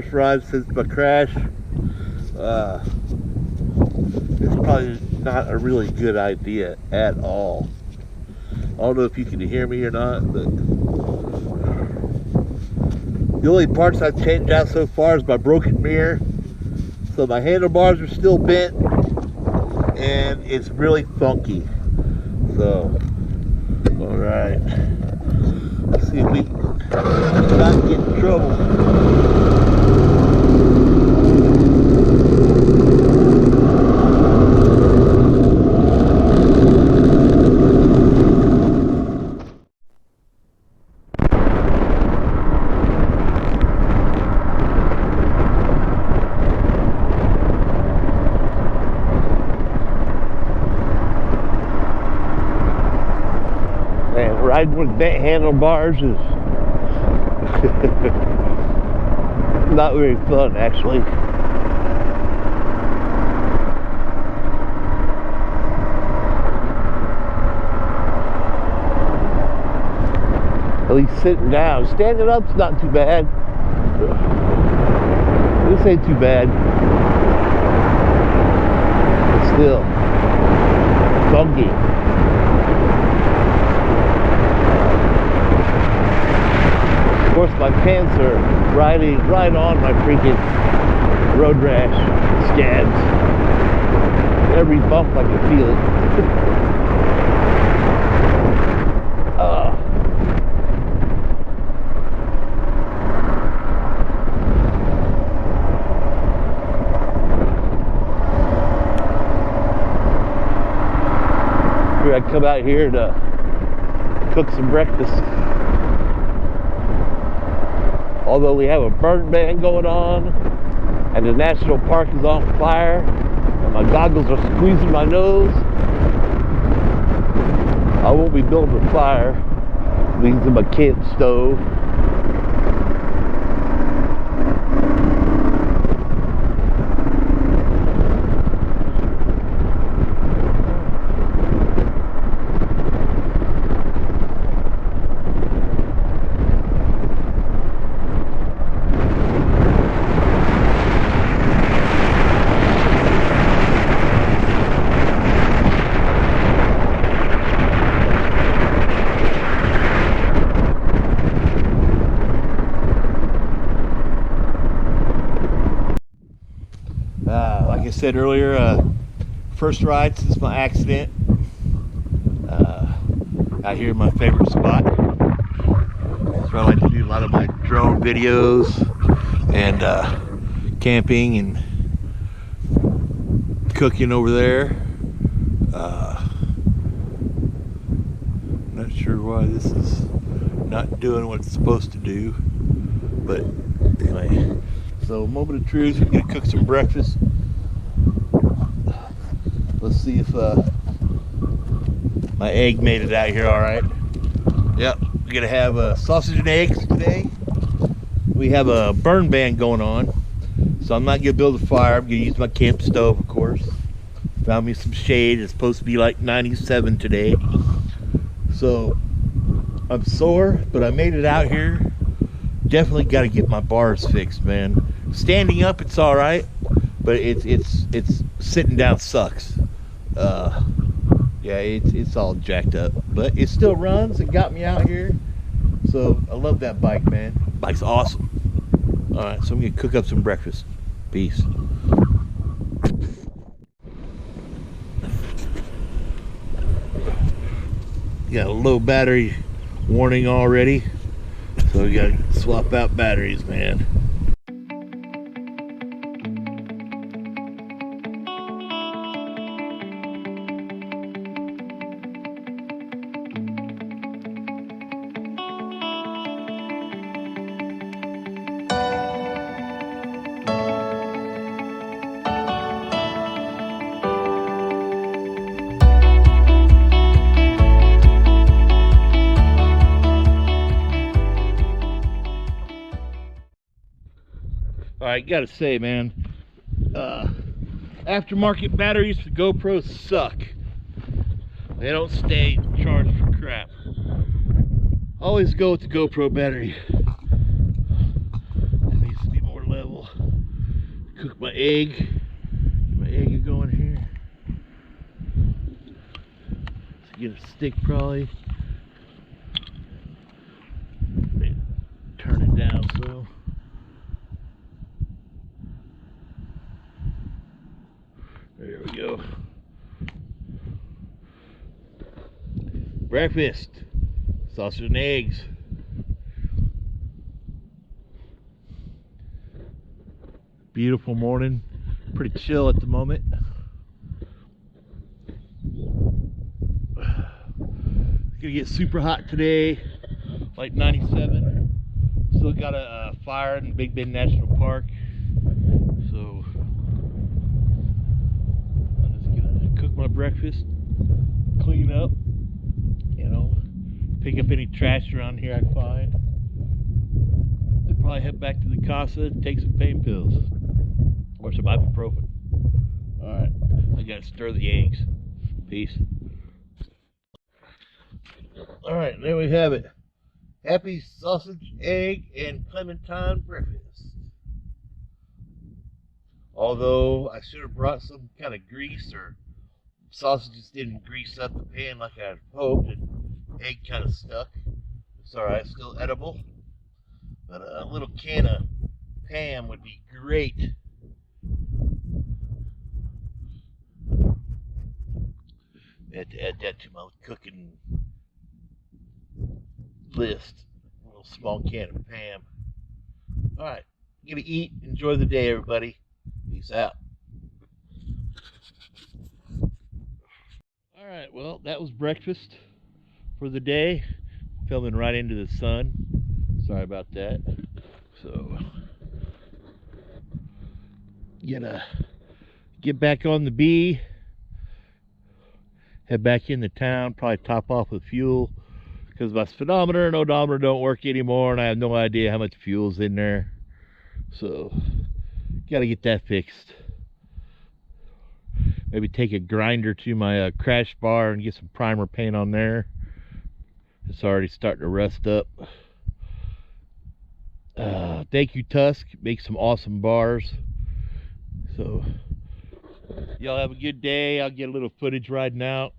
first ride since my crash. It's probably not a really good idea at all. I don't know if you can hear me or not, but the only parts I've changed out so far is my broken mirror. So my handlebars are still bent and it's really funky. So, alright. Let's see if we can not get in trouble. Riding with bent handlebars is not very fun, actually. At least sitting down. Standing up's not too bad. This ain't too bad. But still, funky. Of course, my pants are riding right on my freaking road rash scabs. Every bump I can feel it. I come out here to cook some breakfast. Although we have a burn ban going on and the national park is on fire and my goggles are squeezing my nose, I won't be building a fire using my camp stove. Like I said earlier, first ride since my accident. Out here in my favorite spot. That's where I like to do a lot of my drone videos and camping and cooking over there. Not sure why this is not doing what it's supposed to do, but anyway. So, moment of truth, we're gonna cook some breakfast. Let's see if my egg made it out here all right. Yep, we're gonna have sausage and eggs today. We have a burn ban going on, so I'm not gonna build a fire. I'm gonna use my camp stove, of course. Found me some shade. It's supposed to be like 97 today. So, I'm sore, but I made it out here. Definitely got to get my bars fixed, man. Standing up, it's all right, but it's sitting down sucks. Yeah, it's all jacked up, but it still runs. It got me out here, so I love that bike, man. Bike's awesome. All right, so I'm gonna cook up some breakfast. Peace. Got a low battery warning already. So we gotta swap out batteries, man. Alright, gotta say, man, aftermarket batteries for GoPros suck. They don't stay charged for crap. Always go with the GoPro battery. It needs to be more level. Cook my egg. My egg is going here. Get a stick probably. Turn it down so. There we go. Breakfast. Sausage and eggs. Beautiful morning. Pretty chill at the moment. It's gonna get super hot today, like 97. Still got a fire in Big Bend National Park, so I'm just gonna cook my breakfast, clean up, you know, pick up any trash around here I find. Then probably head back to the casa, take some pain pills or some ibuprofen. All right, I gotta stir the eggs. Peace. All right, there we have it. Happy sausage, egg, and clementine breakfast. Although I should have brought some kind of grease, or sausages didn't grease up the pan like I had hoped, and egg kind of stuck. It's all right, still edible. But a little can of Pam would be great. I had to add that to my cooking list. A little small can of Pam. All right, I'm gonna eat. Enjoy the day, everybody. Peace out. All right, well, that was breakfast for the day. Filming right into the sun. Sorry about that. So, gonna get back on the bee. Head back into town. Probably top off with fuel, because my speedometer and odometer don't work anymore, and I have no idea how much fuel's in there. So, gotta get that fixed. Maybe take a grinder to my crash bar and get some primer paint on there. It's already starting to rust up. Thank you, Tusk. Make some awesome bars. So, y'all have a good day. I'll get a little footage riding out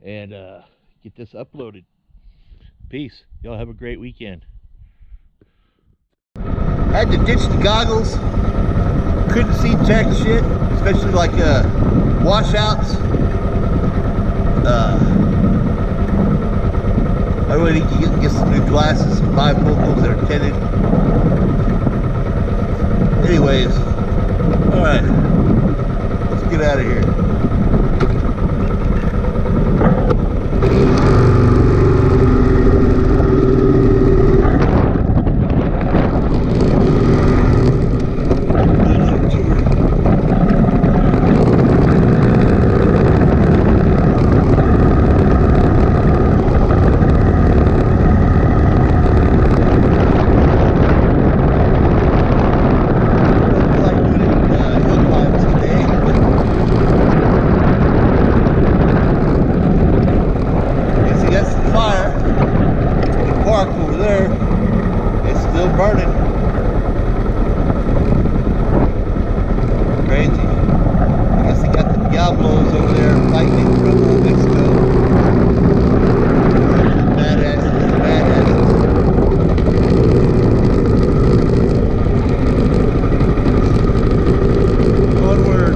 and get this uploaded. Peace. Y'all have a great weekend. I had to ditch the goggles. Couldn't see jack shit, especially like washouts. I really need to get some new glasses, some bifocals that are tinted. Anyways, all right, let's get out of here. Over there, it's still burning. Crazy. I guess they got the Diablos over there fighting from Mexico. Badasses, badasses. Onward.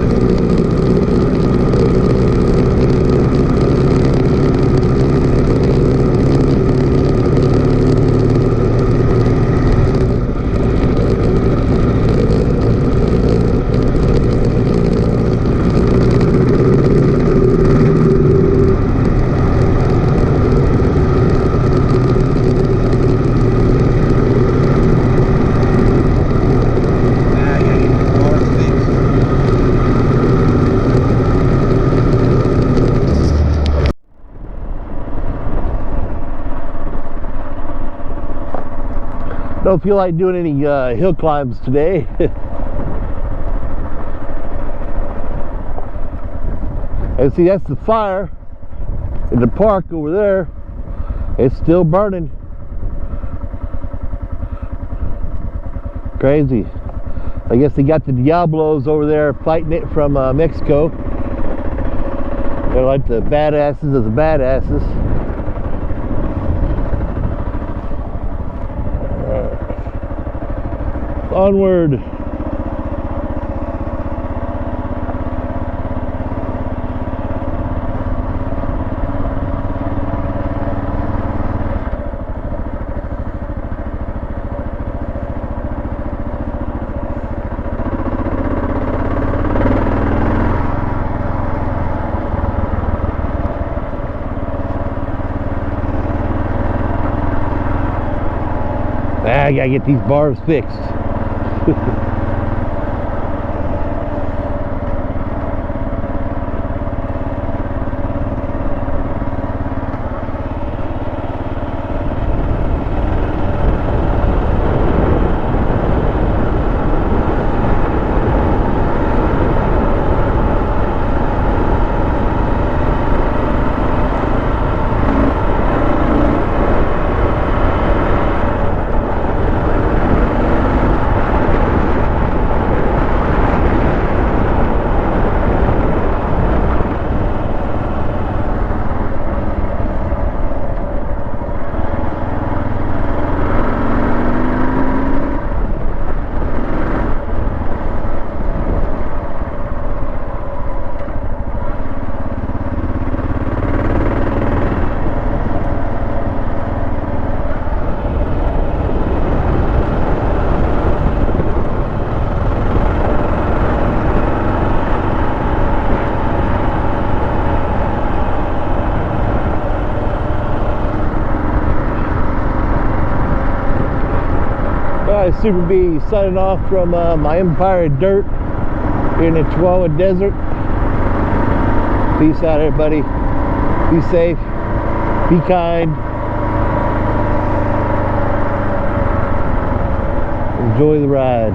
Don't feel like doing any hill climbs today. And see, that's the fire in the park over there. It's still burning. Crazy. I guess they got the Diablos over there fighting it from Mexico. They're like the badasses of the badasses. Onward. I gotta get these bars fixed. Super B signing off from my empire of dirt here in the Chihuahua Desert. Peace out, everybody. Be safe. Be kind. Enjoy the ride.